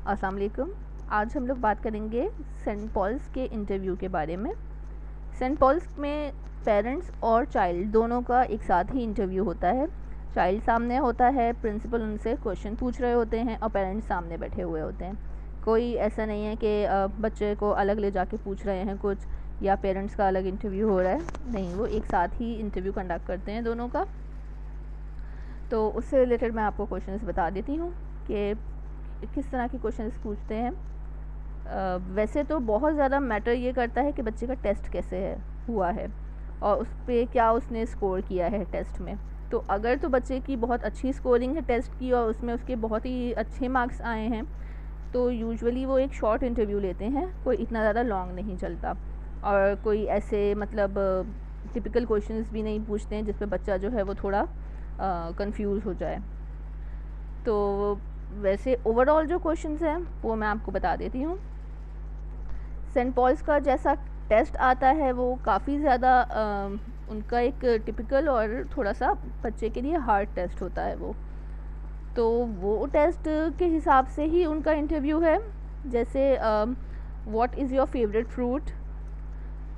अस्सलाम वालेकुम। आज हम लोग बात करेंगे सेंट पॉल्स के इंटरव्यू के बारे में। सेंट पॉल्स में पेरेंट्स और चाइल्ड दोनों का एक साथ ही इंटरव्यू होता है। चाइल्ड सामने होता है, प्रिंसिपल उनसे क्वेश्चन पूछ रहे होते हैं और पेरेंट्स सामने बैठे हुए होते हैं। कोई ऐसा नहीं है कि बच्चे को अलग ले जाके पूछ रहे हैं कुछ या पेरेंट्स का अलग इंटरव्यू हो रहा है, नहीं, वो एक साथ ही इंटरव्यू कंडक्ट करते हैं दोनों का। तो उससे रिलेटेड मैं आपको क्वेश्चंस बता देती हूँ कि किस तरह के क्वेश्चंस पूछते हैं। वैसे तो बहुत ज़्यादा मैटर ये करता है कि बच्चे का टेस्ट कैसे है हुआ है और उस पर क्या उसने स्कोर किया है टेस्ट में। तो अगर तो बच्चे की बहुत अच्छी स्कोरिंग है टेस्ट की और उसमें उसके बहुत ही अच्छे मार्क्स आए हैं तो यूजुअली वो एक शॉर्ट इंटरव्यू लेते हैं, कोई इतना ज़्यादा लॉन्ग नहीं चलता। और कोई ऐसे मतलब टिपिकल क्वेश्चंस भी नहीं पूछते हैं जिस पे बच्चा जो है वो थोड़ा कंफ्यूज हो जाए। तो वैसे ओवरऑल जो क्वेश्चंस हैं वो मैं आपको बता देती हूँ। सेंट पॉल्स का जैसा टेस्ट आता है वो काफ़ी ज़्यादा उनका एक टिपिकल और थोड़ा सा बच्चे के लिए हार्ड टेस्ट होता है वो। तो वो टेस्ट के हिसाब से ही उनका इंटरव्यू है। जैसे what is your favourite fruit,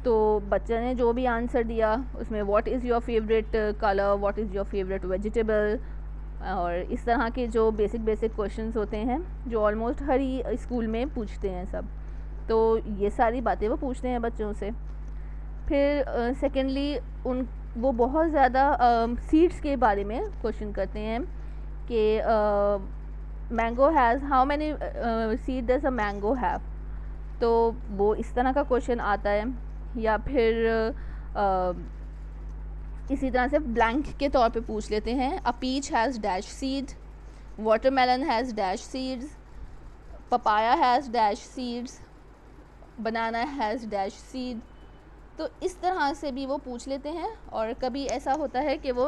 तो बच्चे ने जो भी आंसर दिया उसमें what is your favourite colour, what is your favourite vegetable, और इस तरह के जो बेसिक क्वेश्चंस होते हैं जो ऑलमोस्ट हर ही स्कूल में पूछते हैं सब। तो ये सारी बातें वो पूछते हैं बच्चों से। फिर सेकेंडली वो बहुत ज़्यादा सीड्स के बारे में क्वेश्चन करते हैं कि mango has how many seed does a mango have, तो वो इस तरह का क्वेश्चन आता है। या फिर इसी तरह से ब्लैंक के तौर पे पूछ लेते हैं, a peach has dash seed, watermelon has dash seeds, papaya has dash seeds, banana has dash seed. तो इस तरह से भी वो पूछ लेते हैं। और कभी ऐसा होता है कि वो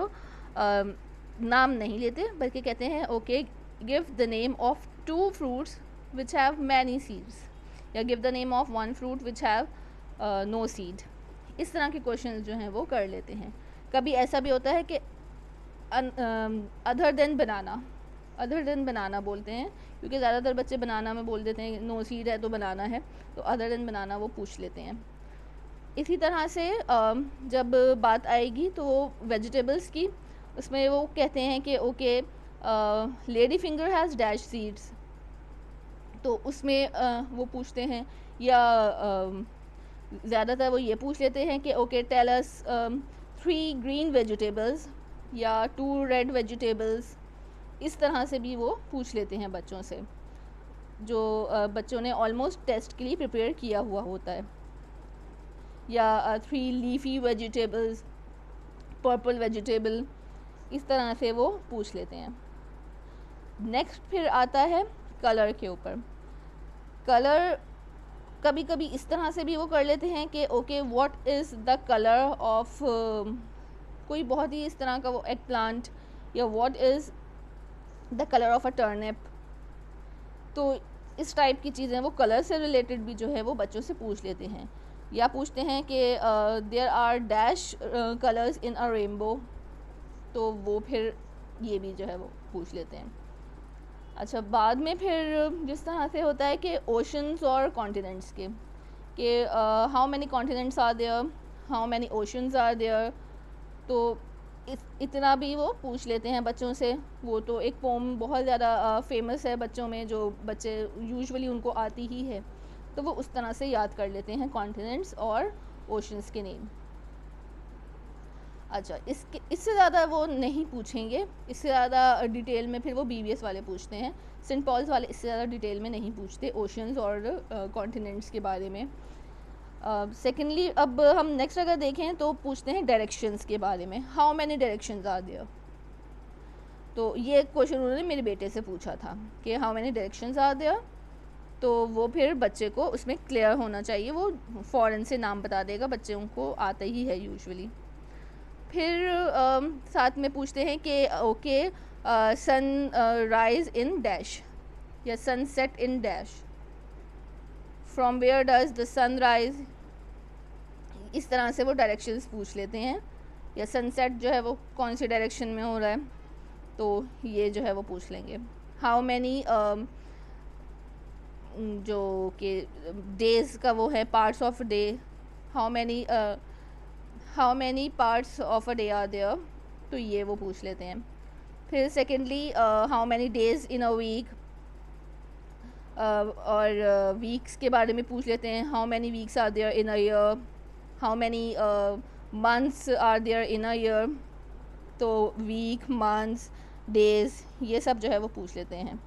नाम नहीं लेते बल्कि कहते हैं okay give the name of 2 fruits which have many seeds, या give the name of 1 fruit which have no seed. इस तरह के क्वेश्चंस जो हैं वो कर लेते हैं। कभी ऐसा भी होता है कि अदर देन बनाना बोलते हैं, क्योंकि ज़्यादातर बच्चे बनाना में बोल देते हैं नो सीड है तो बनाना है, तो अदर देन बनाना वो पूछ लेते हैं। इसी तरह से जब बात आएगी तो वेजिटेबल्स की, उसमें वो कहते हैं कि okay lady finger has dash seeds, तो उसमें वो पूछते हैं। या ज़्यादातर वो ये पूछ लेते हैं कि okay tell us 3 green vegetables या 2 रेड वेजिटेबल्स। इस तरह से भी वो पूछ लेते हैं बच्चों से जो बच्चों ने ऑलमोस्ट टेस्ट के लिए प्रिपेयर किया हुआ होता है। या 3 लीफी वेजिटेबल्स, पर्पल वेजिटेबल, इस तरह से वो पूछ लेते हैं। नेक्स्ट फिर आता है कलर के ऊपर। कलर कभी कभी इस तरह से भी वो कर लेते हैं कि okay what is the colour of कोई बहुत ही इस तरह का वो एग प्लांट, या what is the colour of a turnip. तो इस टाइप की चीज़ें वो कलर से रिलेटेड भी जो है वो बच्चों से पूछ लेते हैं। या पूछते हैं कि there are dash colours in a rainbow, तो वो फिर ये भी जो है वो पूछ लेते हैं। अच्छा, बाद में फिर जिस तरह से होता है कि ओशंस और कॉन्टिनेंट्स के कि how many continents are there, how many oceans are there, तो इतना भी वो पूछ लेते हैं बच्चों से। वो तो एक पोम बहुत ज़्यादा फेमस है बच्चों में, जो बच्चे यूजुअली उनको आती ही है, तो वो उस तरह से याद कर लेते हैं कॉन्टिनेंट्स और ओशंस के नेम। अच्छा, इससे ज़्यादा वो नहीं पूछेंगे, इससे ज़्यादा डिटेल में फिर वो BBS वाले पूछते हैं। सेंट पॉल्स वाले इससे ज़्यादा डिटेल में नहीं पूछते ओशंस और कॉन्टिनेंट्स के बारे में। सेकेंडली अब हम नेक्स्ट अगर देखें तो पूछते हैं डायरेक्शंस के बारे में, how many directions are there. तो ये क्वेश्चन उन्होंने मेरे बेटे से पूछा था कि how many directions are there, तो वो फिर बच्चे को उसमें क्लियर होना चाहिए, वो फ़ौरन से नाम बता देगा, बच्चे उनको आता ही है यूजुअली। फिर साथ में पूछते हैं कि okay sunrise in dash या sunset in dash, from where does the sun rise. इस तरह से वो डायरेक्शंस पूछ लेते हैं। या सनसेट जो है वो कौन सी डायरेक्शन में हो रहा है, तो ये जो है वो पूछ लेंगे। हाउ मैनी जो कि डेज़ का वो है, parts of day, how many parts of a day are there, तो ये वो पूछ लेते हैं। फिर secondly how many days in a week, और वीक्स के बारे में पूछ लेते हैं, how many weeks are there in a year, how many months are there in a year, तो वीक, मंथ्स, डेज़, ये सब जो है वो पूछ लेते हैं।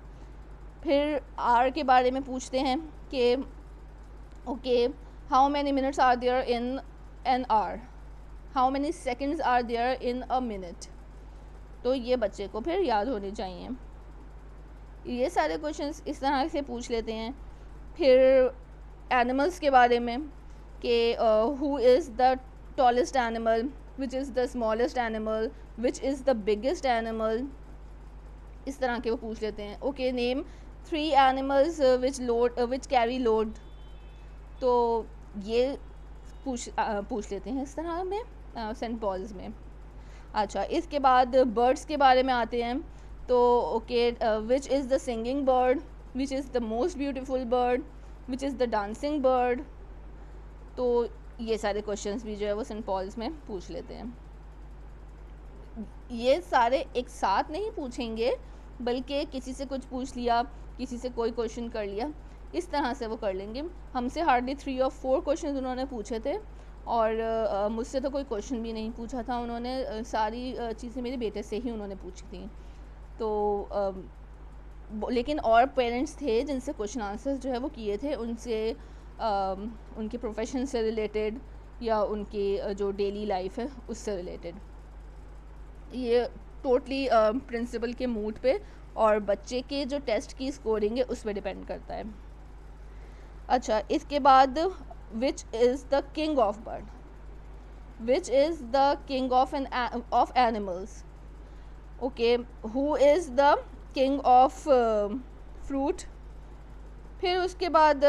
फिर आर के बारे में पूछते हैं कि okay how many minutes are there in an hour, how many seconds are there in a minute, तो ये बच्चे को फिर याद होने चाहिए। ये सारे क्वेश्चंस इस तरह से पूछ लेते हैं। फिर एनिमल्स के बारे में कि who is the tallest animal, which is the smallest animal, which is the biggest animal, इस तरह के वो पूछ लेते हैं। Okay name 3 animals which carry load, तो ये पूछ लेते हैं इस तरह में सेंट पॉल्स में। अच्छा, इसके बाद बर्ड्स के बारे में आते हैं। तो okay which is the singing bird, which is the most beautiful bird, which is the dancing bird, तो ये सारे क्वेश्चंस भी जो है वो सेंट पॉल्स में पूछ लेते हैं। ये सारे एक साथ नहीं पूछेंगे, बल्कि किसी से कुछ पूछ लिया, किसी से कोई क्वेश्चन कर लिया, इस तरह से वो कर लेंगे। हमसे हार्डली 3 और 4 क्वेश्चन उन्होंने पूछे थे, और मुझसे तो कोई क्वेश्चन भी नहीं पूछा था उन्होंने। सारी चीज़ें मेरे बेटे से ही उन्होंने पूछी थी। तो लेकिन और पेरेंट्स थे जिनसे क्वेश्चन आंसर्स जो है वो किए थे, उनसे उनके प्रोफेशन से रिलेटेड या उनकी जो डेली लाइफ है उससे रिलेटेड। ये टोटली प्रिंसिपल के मूड पे और बच्चे के जो टेस्ट की स्कोरिंग है उस पर डिपेंड करता है। अच्छा, इसके बाद which is the king of bird, which is the king of animals, okay who is the king of fruit. फिर उसके बाद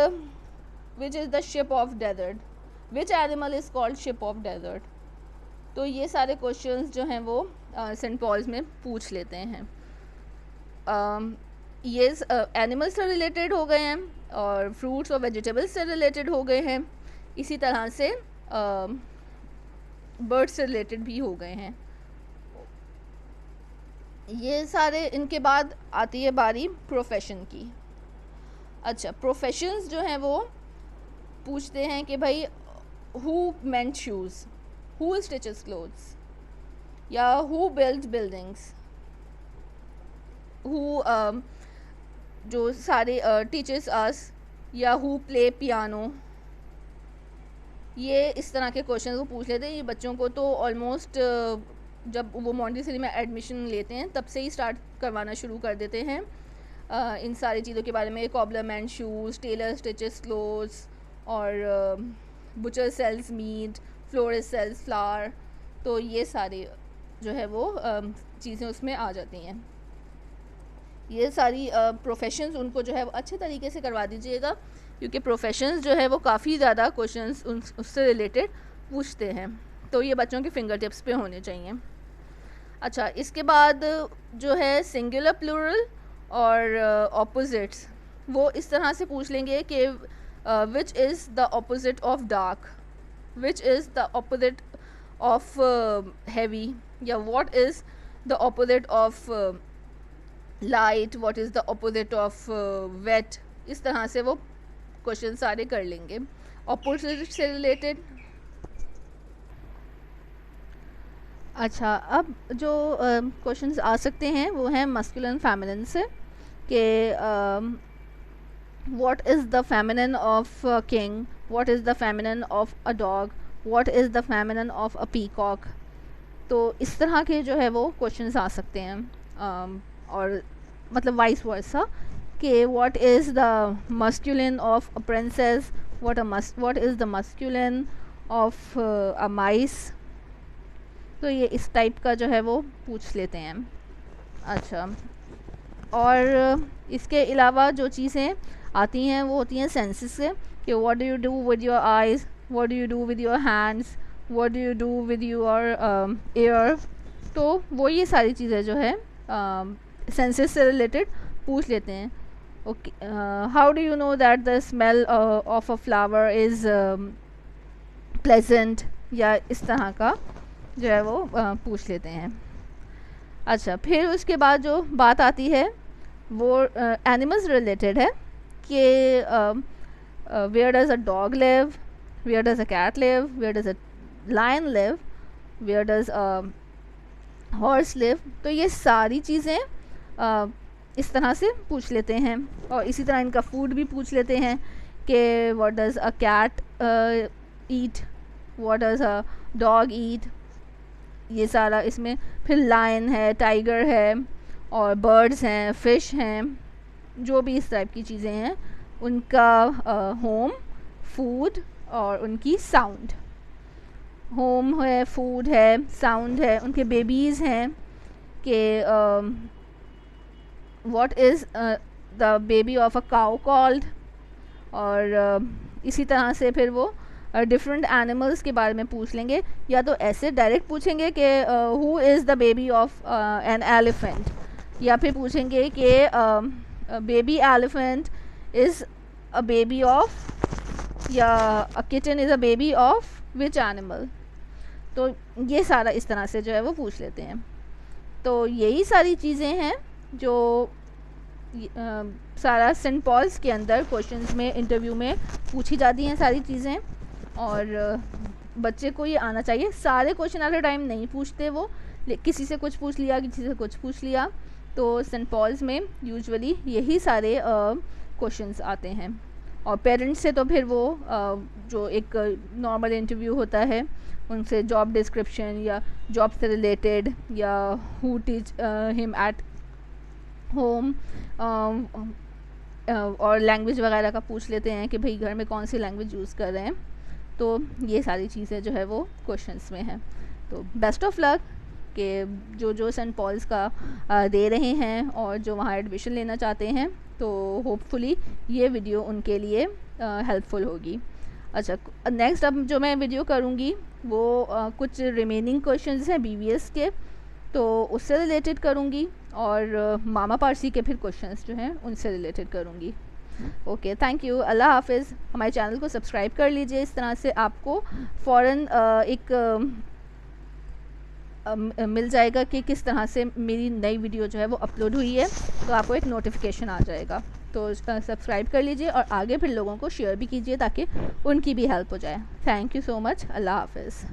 which is the ship of desert, which animal is called ship of desert, तो ये सारे questions जो हैं वो Saint Paul's में पूछ लेते हैं। ये एनिमल्स से रिलेटेड हो गए हैं और फ्रूट्स और वेजिटेबल्स से रिलेटेड हो गए हैं, इसी तरह से बर्ड्स से रिलेटेड भी हो गए हैं। ये सारे, इनके बाद आती है बारी प्रोफेशन की। अच्छा, प्रोफेशंस जो हैं वो पूछते हैं कि भाई who meant shoes, who stitches clothes, या who builds buildings, who जो सारे teaches us, या who play piano, ये इस तरह के क्वेश्चन वो पूछ लेते हैं। ये बच्चों को तो ऑलमोस्ट जब वो मॉन्टेसरी में एडमिशन लेते हैं तब से ही स्टार्ट करवाना शुरू कर देते हैं इन सारी चीज़ों के बारे में। Cobbler mend shoes, tailor stitches clothes, और butcher sells meat, florist sells flower, तो ये सारे जो है वो चीज़ें उसमें आ जाती हैं। ये सारी प्रोफेशंस उनको जो है वो अच्छे तरीके से करवा दीजिएगा, क्योंकि प्रोफेशंस जो है वो काफ़ी ज़्यादा क्वेश्चंस उससे रिलेटेड पूछते हैं, तो ये बच्चों के फिंगर टिप्स पे होने चाहिए। अच्छा, इसके बाद जो है सिंगुलर, प्लूरल और ऑपोजिट्स, वो इस तरह से पूछ लेंगे कि विच is the opposite of dark, which is the opposite of heavy, या what is the opposite of light, what is the opposite of wet, इस तरह से वो क्वेश्चन सारे कर लेंगे ऑपोजिट से रिलेटेड। अच्छा, अब जो क्वेश्चंस आ सकते हैं वो हैं मस्कुलिन फेमिनिन से, कि what is the feminine of a king, what is the feminine of a dog, what is the feminine of a peacock, तो इस तरह के जो है वो क्वेश्चंस आ सकते हैं। और मतलब वाइस वर्सा, कि what is the masculine of a princess, what is the masculine of a mice, तो ये इस टाइप का जो है वो पूछ लेते हैं। अच्छा, और इसके अलावा जो चीज़ें आती हैं वो होती हैं सेंसेस से, कि what do you do with your eyes, what do you do with your hands, what do you do with your air, तो वो ये सारी चीज़ें जो है सेंसेस से रिलेटेड पूछ लेते हैं। Okay, how do you know that the smell of a flower is pleasant, या इस तरह का जो है वो पूछ लेते हैं। अच्छा, फिर उसके बाद जो बात आती है वो एनिमल्स रिलेटेड है कि where does a dog live, where does a cat live, where does a lion live, where does a horse live. तो ये सारी चीज़ें इस तरह से पूछ लेते हैं। और इसी तरह इनका फूड भी पूछ लेते हैं कि what does a cat eat, what does a dog eat, ये सारा इसमें। फिर लायन है, टाइगर है, और बर्ड्स हैं, फ़िश हैं, जो भी इस टाइप की चीज़ें हैं, उनका होम, फूड और उनकी साउंड। होम है, फूड है, साउंड है, उनके बेबीज़ हैं कि what is the baby of a cow called. और इसी तरह से फिर वो डिफरेंट एनिमल्स के बारे में पूछ लेंगे, या तो ऐसे डायरेक्ट पूछेंगे कि who is the baby of an elephant, या फिर पूछेंगे कि baby elephant is a baby of, या a kitten is a baby of which animal. तो ये सारा इस तरह से जो है वो पूछ लेते हैं। तो यही सारी चीज़ें हैं जो सारा सेंट पॉल्स के अंदर क्वेश्चंस में, इंटरव्यू में पूछी जाती हैं सारी चीज़ें। और बच्चे को ये आना चाहिए। सारे क्वेश्चन एट अ टाइम नहीं पूछते वो, किसी से कुछ पूछ लिया, किसी से कुछ पूछ लिया। तो सेंट पॉल्स में यूजुअली यही सारे क्वेश्चंस आते हैं। और पेरेंट्स से तो फिर वो जो एक नॉर्मल इंटरव्यू होता है, उनसे जॉब डिस्क्रिप्शन या जॉब से रिलेटेड, या who teach him at home, और लैंग्वेज वगैरह का पूछ लेते हैं कि भाई घर में कौन सी लैंग्वेज यूज़ कर रहे हैं। तो ये सारी चीज़ें जो है वो क्वेश्चंस में हैं। तो बेस्ट ऑफ लक कि जो सेंट पॉल्स का दे रहे हैं और जो वहाँ एडमिशन लेना चाहते हैं, तो होपफुली ये वीडियो उनके लिए हेल्पफुल होगी। अच्छा, नेक्स्ट अब जो मैं वीडियो करूँगी वो कुछ रिमेनिंग क्वेश्चंस हैं BVS के, तो उससे रिलेटेड करूँगी। और मामा पारसी के फिर क्वेश्चंस जो हैं उनसे रिलेटेड करूँगी। ओके, थैंक यू, अल्लाह हाफिज़। हमारे चैनल को सब्सक्राइब कर लीजिए, इस तरह से आपको फ़ौरन एक मिल जाएगा कि किस तरह से मेरी नई वीडियो जो है वो अपलोड हुई है, तो आपको एक नोटिफिकेशन आ जाएगा। तो सब्सक्राइब कर लीजिए और आगे फिर लोगों को शेयर भी कीजिए ताकि उनकी भी हेल्प हो जाए। थैंक यू सो मच, अल्लाह हाफिज़।